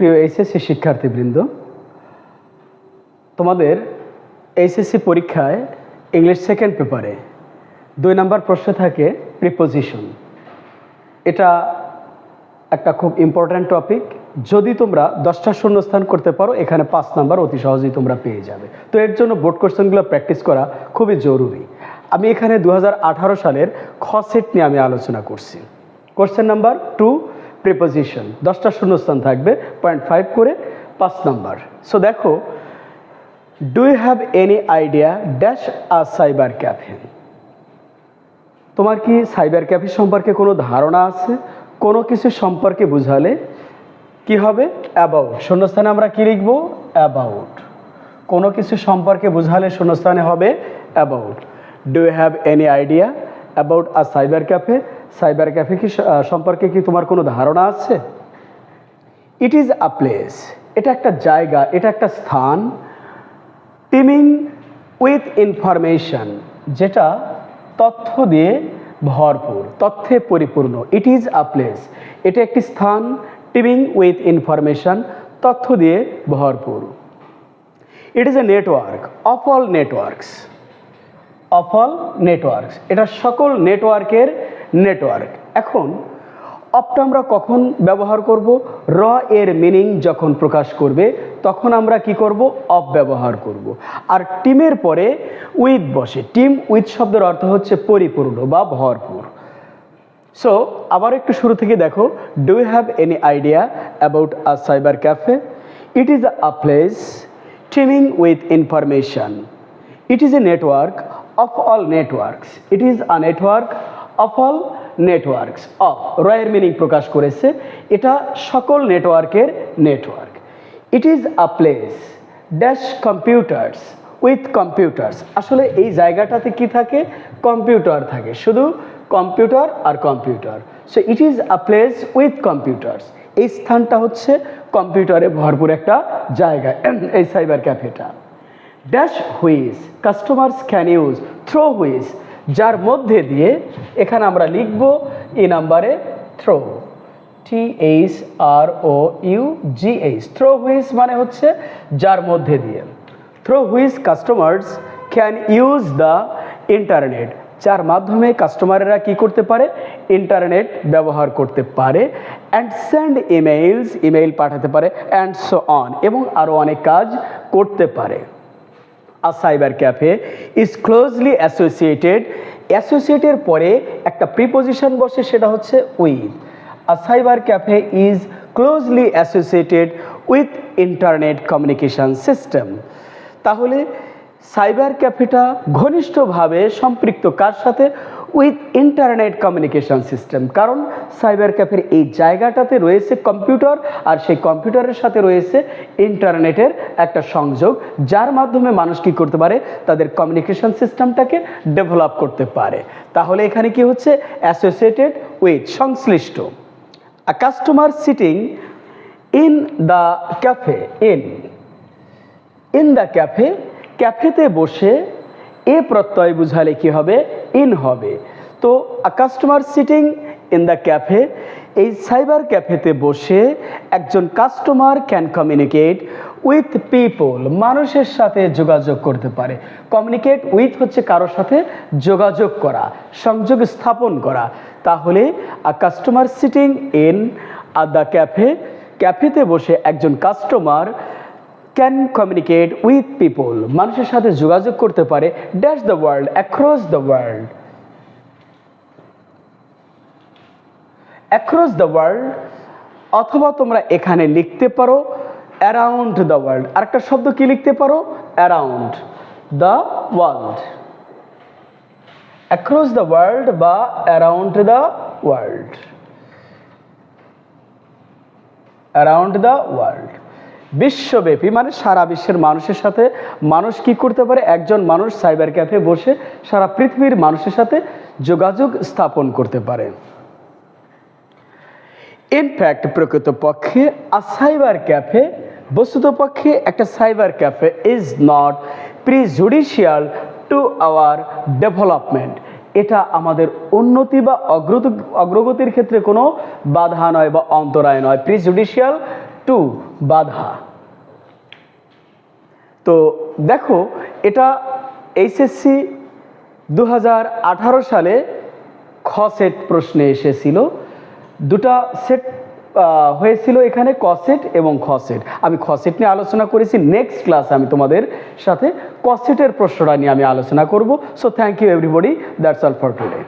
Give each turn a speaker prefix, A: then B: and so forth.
A: প্রিয় এইচএসসি শিক্ষার্থীবৃন্দ, তোমাদের এইচএসসি পরীক্ষায় ইংলিশ সেকেন্ড পেপারে 2 নম্বর প্রশ্ন থাকে প্রিপোজিশন। এটা একটা খুব ইম্পর্ট্যান্ট টপিক। যদি তোমরা 10টা শূন্যস্থান করতে পারো, এখানে 5 নাম্বার অতি সহজেই তোমরা পেয়ে যাবে। তো এর জন্য বোর্ড কোশ্চেনগুলো প্র্যাকটিস করা খুবই জরুরি। আমি এখানে 2018 সালের খ সেট নিয়ে আমি আলোচনা করছি। কোশ্চেন নাম্বার 2 প্রিপোজিশন, 10টা শূন্যস্থান থাকবে, 0.5 করে 5 নাম্বার। সো দেখো, do you have any idea dash a cyber cafe? তোমার কি সাইবার ক্যাফে সম্পর্কে কোনো ধারণা আছে? কোনো কিছু সম্পর্কে বুঝালে কি হবে? অ্যাবাউট। শূন্যস্থানে আমরা কি লিখব? অ্যাবাউট। কোনো কিছু সম্পর্কে বুঝালে শূন্যস্থানে হবে about. Do you have any idea about a cyber cafe? Cyber cafe কি সম্পর্কে কি তোমার কোনো ধারণা আছে? ইট ইজ আ প্লেস, এটা একটা জায়গা, এটা একটা স্থান। টিমিং উইথ ইনফরমেশন, যেটা তথ্য দিয়ে ভরপুর, তথ্যে পরিপূর্ণ। ইট ইজ আ প্লেস, এটা একটি স্থান। টিমিং উইথ ইনফরমেশন, তথ্য দিয়ে ভরপুর। ইট is a network of all networks. Of all networks, এটা সকল নেটওয়ার্কের নেটওয়ার্ক। এখন অফটা আমরা কখন ব্যবহার করব? র এর মিনিং যখন প্রকাশ করবে তখন আমরা কি করব? অফ ব্যবহার করব। আর টিমের পরে উইথ বসে। টিম উইথ শব্দের অর্থ হচ্ছে পরিপূর্ণ বা ভরপুর। সো আবার একটু শুরু থেকে দেখো, do you have any idea about a cyber cafe? It is a place teeming with information. It is a network of all networks. It is a network of all networks. Of রয়ের meaning প্রকাশ করেছে, এটা সকল নেটওয়ার্কের নেটওয়ার্ক। It is a place dash computers with computers. আসলে এই জায়গাটাতে কি থাকে? কম্পিউটার থাকে, শুধু কম্পিউটার আর computer. So it is a place with computers. এই স্থানটা হচ্ছে কম্পিউটারে ভরপুর একটা জায়গা, এই সাইবার ক্যাফেটা। Dash which customers can use through which, যার মধ্যে দিয়ে, এখানে আমরা লিখব এই নাম্বারে থ্রো, THROUGH। থ্রো হুইচ মানে হচ্ছে যার মধ্যে দিয়ে। Through which customers can use the internet, যার মাধ্যমে কাস্টমারেরা কি করতে পারে? ইন্টারনেট ব্যবহার করতে পারে। অ্যান্ড সেন্ড ইমেইলস, ইমেইল পাঠাতে পারে। অ্যান্ড সো অন, এবং আরও অনেক কাজ করতে পারে। A cyber cafe is closely associated. অ্যাসোসিয়েটের পরে একটা প্রিপোজিশন বসে, সেটা হচ্ছে with. A cyber cafe is closely associated with internet communication system. তাহলে সাইবার ক্যাফেটা ঘনিষ্ঠভাবে সম্পৃক্ত কার সাথে? With internet communication system. কারণ সাইবার ক্যাফের এই জায়গাটাতে রয়েছে কম্পিউটার, আর সেই কম্পিউটারের সাথে রয়েছে ইন্টারনেটের একটা সংযোগ, যার মাধ্যমে মানুষ কী করতে পারে? তাদের কমিউনিকেশন সিস্টেমটাকে ডেভেলপ করতে পারে। তাহলে এখানে কি হচ্ছে? অ্যাসোসিয়েটেড উইথ, সংশ্লিষ্ট। A customer sitting in the cafe, in the cafe, ক্যাফেতে বসে, এ প্রত্যয় বুঝালে কি হবে? ইন হবে। তো a customer sitting in the cafe, এই সাইবার ক্যাফেতে বসে একজন customer can communicate with people, মানুষের সাথে যোগাযোগ করতে পারে। কমিউনিকেট উইথ হচ্ছে কারোর সাথে যোগাযোগ করা, সংযোগ স্থাপন করা। তাহলে a customer sitting in the cafe, ক্যাফেতে বসে একজন customer can communicate with people, মানুষের সাথে যোগাযোগ করতে পারে। Dash the world, across the world. Across the world, অথবা তোমরা এখানে লিখতে পারো অ্যারাউন্ড দ্য ওয়ার্ল্ড। আরেকটা শব্দ কি লিখতে পারো? Around the world. Across the world বা around the world. Around the world, বিশ্বব্যাপী মানে সারা বিশ্বের মানুষের সাথে মানুষ কি করতে পারে? একজন মানুষ সাইবার ক্যাফে বসে সারা পৃথিবীর মানুষের সাথে যোগাযোগ স্থাপন করতে পারে। ইনফ্যাক্ট, প্রকৃতপক্ষে আ সাইবার ক্যাফে, বস্তুতপক্ষে একটা cyber cafe is not প্রিজুডিশিয়াল to our development, এটা আমাদের উন্নতি বা অগ্রগতির ক্ষেত্রে কোনো বাধা নয় বা অন্তরায় নয়। প্রিজুডিশিয়াল টু বাধা। তো দেখো এটা এইচএসসি 2018 সালে খ সেট প্রশ্নে এসেছিল। দুটা সেট হয়েছিল এখানে, ক সেট এবং খ সেট। আমি খ সেট নিয়ে আলোচনা করেছি, নেক্সট ক্লাসে আমি তোমাদের সাথে ক সেটের প্রশ্নটা নিয়ে আমি আলোচনা করব। So thank you everybody, that's all for today.